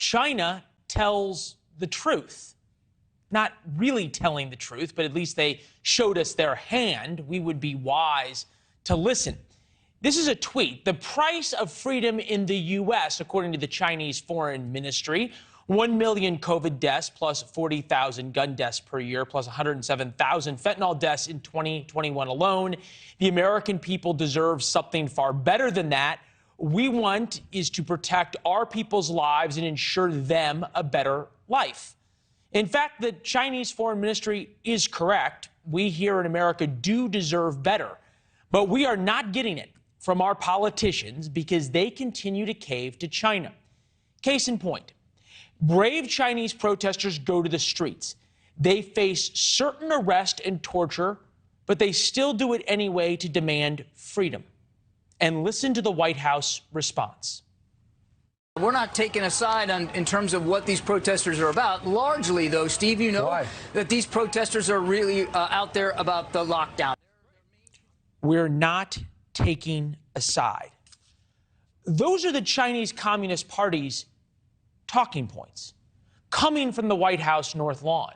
China tells the truth. Not really telling the truth, but at least they showed us their hand. We would be wise to listen. This is a tweet. The price of freedom in the U.S., according to the Chinese Foreign Ministry, 1 million COVID deaths plus 40,000 gun deaths per year plus 107,000 fentanyl deaths in 2021 alone. The American people deserve something far better than that. We want is to protect our people's lives and ensure them a better life. In fact, the Chinese Foreign Ministry is correct. We here in America do deserve better, but we are not getting it from our politicians because they continue to cave to China. Case in point, brave Chinese protesters go to the streets. They face certain arrest and torture, but they still do it anyway to demand freedom. And listen to the White House response. We're not taking a side in terms of what these protesters are about. Largely, though, Steve, you know that these protesters are really out there about the lockdown. We're not taking a side. Those are the Chinese Communist Party's talking points coming from the White House North Lawn.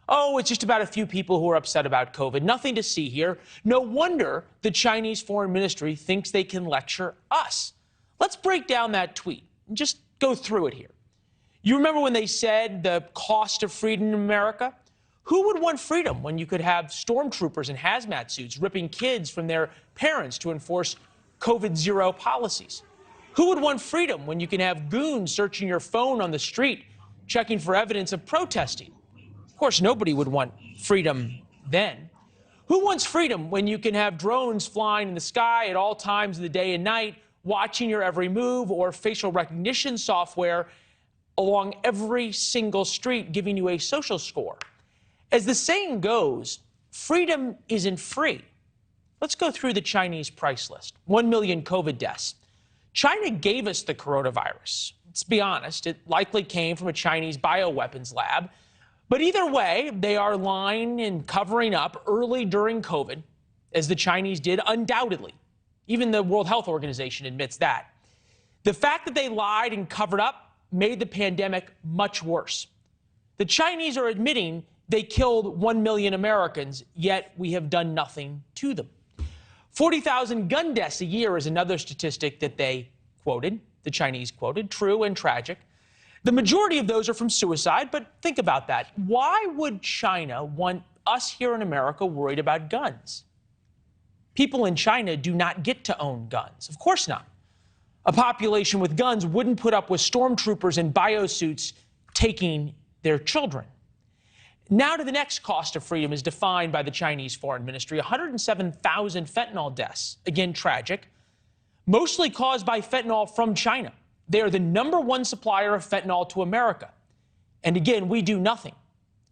Oh, it's just about a few people who are upset about COVID. Nothing to see here. No wonder the Chinese Foreign Ministry thinks they can lecture us. Let's break down that tweet and just go through it here. You remember when they said the cost of freedom in America? Who would want freedom when you could have stormtroopers in hazmat suits ripping kids from their parents to enforce COVID-0 policies? Who would want freedom when you can have goons searching your phone on the street, checking for evidence of protesting? Of course, nobody would want freedom then. Who wants freedom when you can have drones flying in the sky at all times of the day and night, watching your every move, or facial recognition software along every single street giving you a social score? As the saying goes, freedom isn't free. Let's go through the Chinese price list. 1 million COVID deaths. China gave us the coronavirus. Let's be honest, it likely came from a Chinese bioweapons lab. But either way, they are lying and covering up early during COVID, as the Chinese did undoubtedly. Even the World Health Organization admits that. The fact that they lied and covered up made the pandemic much worse. The Chinese are admitting they killed 1 million Americans, yet we have done nothing to them. 40,000 gun deaths a year is another statistic that they quoted, the Chinese quoted, true and tragic. The majority of those are from suicide, but think about that. Why would China want us here in America worried about guns? People in China do not get to own guns. Of course not. A population with guns wouldn't put up with stormtroopers in biosuits taking their children. Now to the next cost of freedom as defined by the Chinese Foreign Ministry, 107,000 fentanyl deaths, again tragic, mostly caused by fentanyl from China. They are the #1 supplier of fentanyl to America. And again, we do nothing.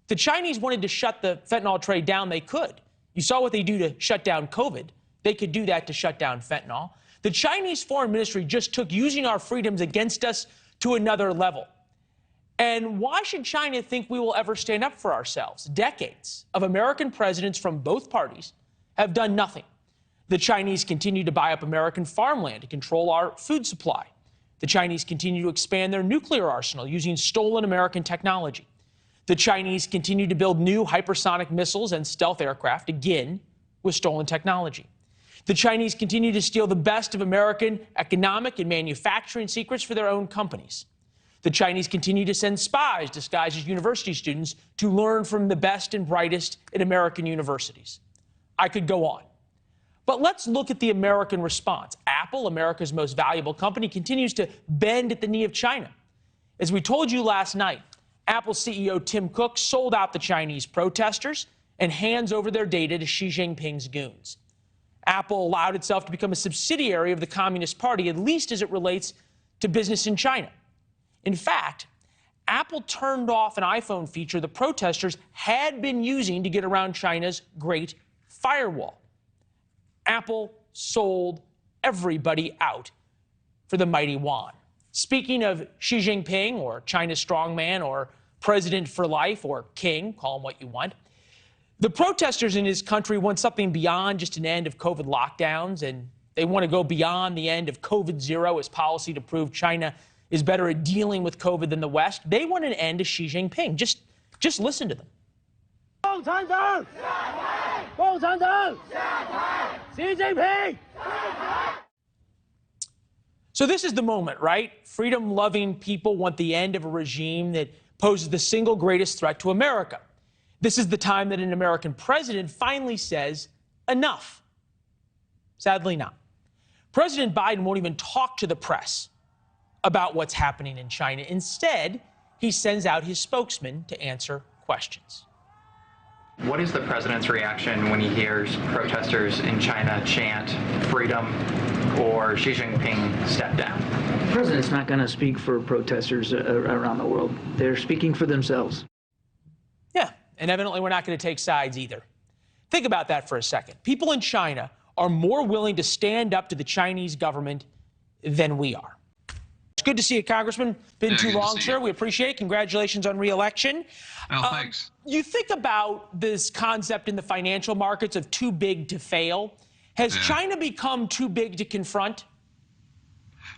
If the Chinese wanted to shut the fentanyl trade down, they could. You saw what they do to shut down COVID. They could do that to shut down fentanyl. The Chinese Foreign Ministry just took using our freedoms against us to another level. And why should China think we will ever stand up for ourselves? Decades of American presidents from both parties have done nothing. The Chinese continue to buy up American farmland to control our food supply. The Chinese continue to expand their nuclear arsenal using stolen American technology. The Chinese continue to build new hypersonic missiles and stealth aircraft, again, with stolen technology. The Chinese continue to steal the best of American economic and manufacturing secrets for their own companies. The Chinese continue to send spies disguised as university students to learn from the best and brightest at American universities. I could go on. But let's look at the American response. Apple, America's most valuable company, continues to bend at the knee of China. As we told you last night, Apple CEO Tim Cook sold out the Chinese protesters and hands over their data to Xi Jinping's goons. Apple allowed itself to become a subsidiary of the Communist Party, at least as it relates to business in China. In fact, Apple turned off an iPhone feature the protesters had been using to get around China's Great Firewall. Apple sold everybody out for the mighty yuan. Speaking of Xi Jinping, or China's strongman, or president for life, or king, call him what you want, the protesters in his country want something beyond just an end of COVID lockdowns, and they want to go beyond the end of COVID-0 as policy to prove China is better at dealing with COVID than the West. They want an end to Xi Jinping. Just listen to them. So this is the moment, right? Freedom-loving people want the end of a regime that poses the single greatest threat to America. This is the time that an American president finally says, enough. Sadly not. President Biden won't even talk to the press about what's happening in China. Instead, he sends out his spokesman to answer questions. What is the president's reaction when he hears protesters in China chant freedom or Xi Jinping step down? The president's not going to speak for protesters around the world. They're speaking for themselves. Yeah, and evidently we're not going to take sides either. Think about that for a second. People in China are more willing to stand up to the Chinese government than we are. It's good to see you, Congressman. Been too long, sir. We appreciate it. Congratulations on re-election. Oh, thanks. You think about this concept in the financial markets of too big to fail. Has China become too big to confront?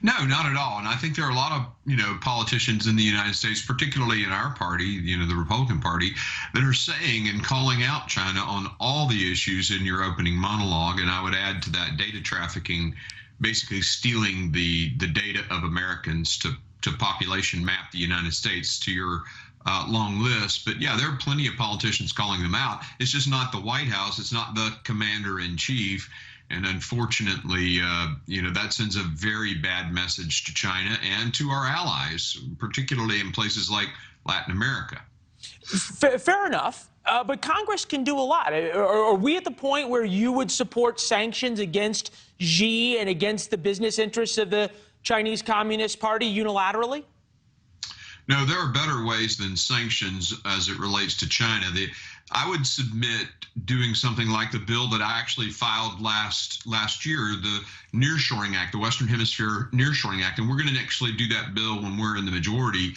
No, not at all. And I think there are a lot of, politicians in the United States, particularly in our party, the Republican Party, that are saying and calling out China on all the issues in your opening monologue. And I would add to that data trafficking, basically stealing the data of Americans to population map the United States to your long list. But yeah, there are plenty of politicians calling them out. It's just not the White House. It's not the commander in chief. And unfortunately, that sends a very bad message to China and to our allies, particularly in places like Latin America. Fair enough. But Congress can do a lot. Are we at the point where you would support sanctions against Xi and against the business interests of the Chinese Communist Party unilaterally? No, there are better ways than sanctions as it relates to China. I would submit doing something like the bill that I actually filed last year, the Nearshoring Act, the Western Hemisphere Nearshoring Act, and we're going to actually do that bill when we're in the majority.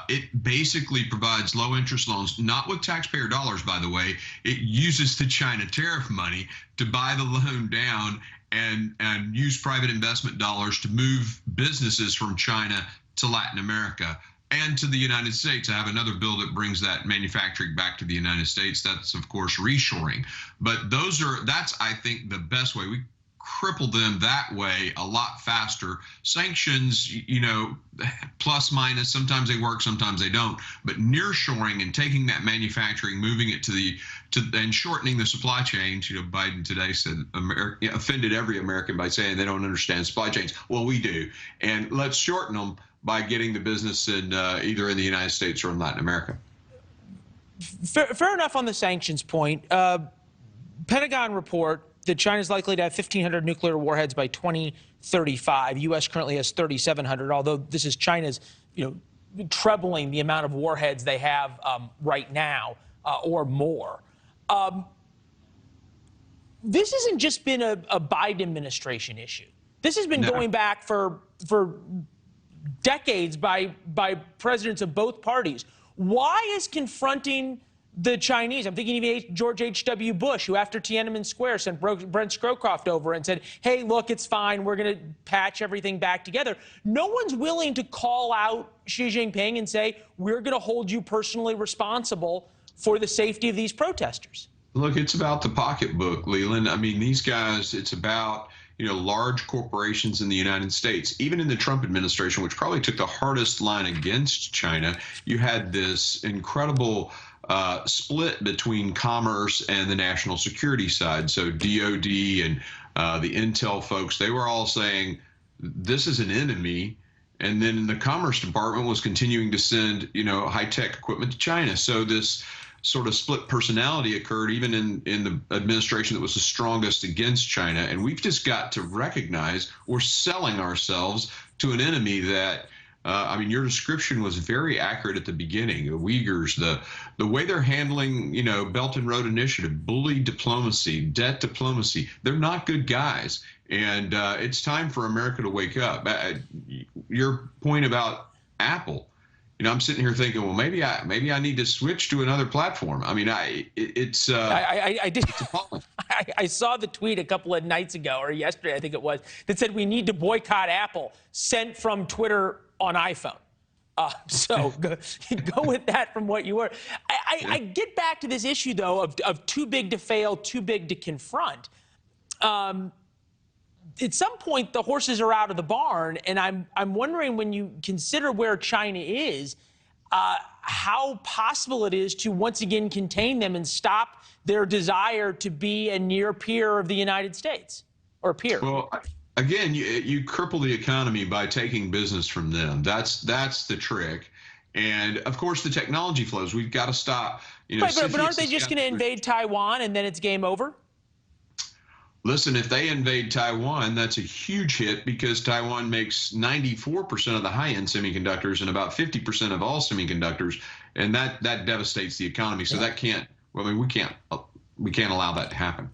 It basically provides low-interest loans, not with taxpayer dollars, by the way. It uses the China tariff money to buy the loan down and use private investment dollars to move businesses from China to Latin America and to the United States. I have another bill that brings that manufacturing back to the United States. That's, of course, reshoring. But that's, I think, the best way. We cripple them that way a lot faster. Sanctions, plus minus, sometimes they work, sometimes they don't. But nearshoring and taking that manufacturing, moving it and shortening the supply chains. Biden today said offended every American by saying they don't understand supply chains. Well, we do. And let's shorten them by getting the business in either in the United States or in Latin America. Fair enough on the sanctions point. Pentagon report that China is likely to have 1,500 nuclear warheads by 2035. U.S. currently has 3,700, although this is China's, trebling the amount of warheads they have right now or more. This hasn't just been a Biden administration issue. This has been going back for decades by presidents of both parties. Why is confronting the Chinese? I'm thinking even George H.W. Bush, who after Tiananmen Square sent Brent Scowcroft over and said, hey, look, it's fine. We're going to patch everything back together. No one's willing to call out Xi Jinping and say, we're going to hold you personally responsible for the safety of these protesters. Look, it's about the pocketbook, Leland. I mean, these guys, it's about large corporations in the United States. Even in the Trump administration, which probably took the hardest line against China, you had this incredible split between commerce and the national security side. So DOD and the Intel folks, they were all saying, this is an enemy. And then the Commerce Department was continuing to send, high-tech equipment to China. So this sort of split personality occurred even in the administration that was the strongest against China. And we've just got to recognize we're selling ourselves to an enemy that, your description was very accurate at the beginning. The Uyghurs, the way they're handling, Belt and Road Initiative, bully diplomacy, debt diplomacy, they're not good guys. And it's time for America to wake up. Your point about Apple, I'm sitting here thinking, well, maybe I need to switch to another platform. I mean, I did. It's appalling. I saw the tweet a couple of nights ago, or yesterday, I think it was, that said we need to boycott Apple, sent from Twitter on iPhone. So go with that from what you were. I get back to this issue, though, of too big to fail, too big to confront. At some point, the horses are out of the barn, and I'm wondering, when you consider where China is, how possible it is to once again contain them and stop their desire to be a near peer of the United States, or a peer. Well, again, you cripple the economy by taking business from them. That's the trick. And of course, the technology flows. We've got to stop. Right, but aren't they just going to invade Taiwan and then it's game over? Listen, if they invade Taiwan, that's a huge hit, because Taiwan makes 94% of the high-end semiconductors and about 50% of all semiconductors, and that devastates the economy. So that can't. Well, I mean, we can't allow that to happen.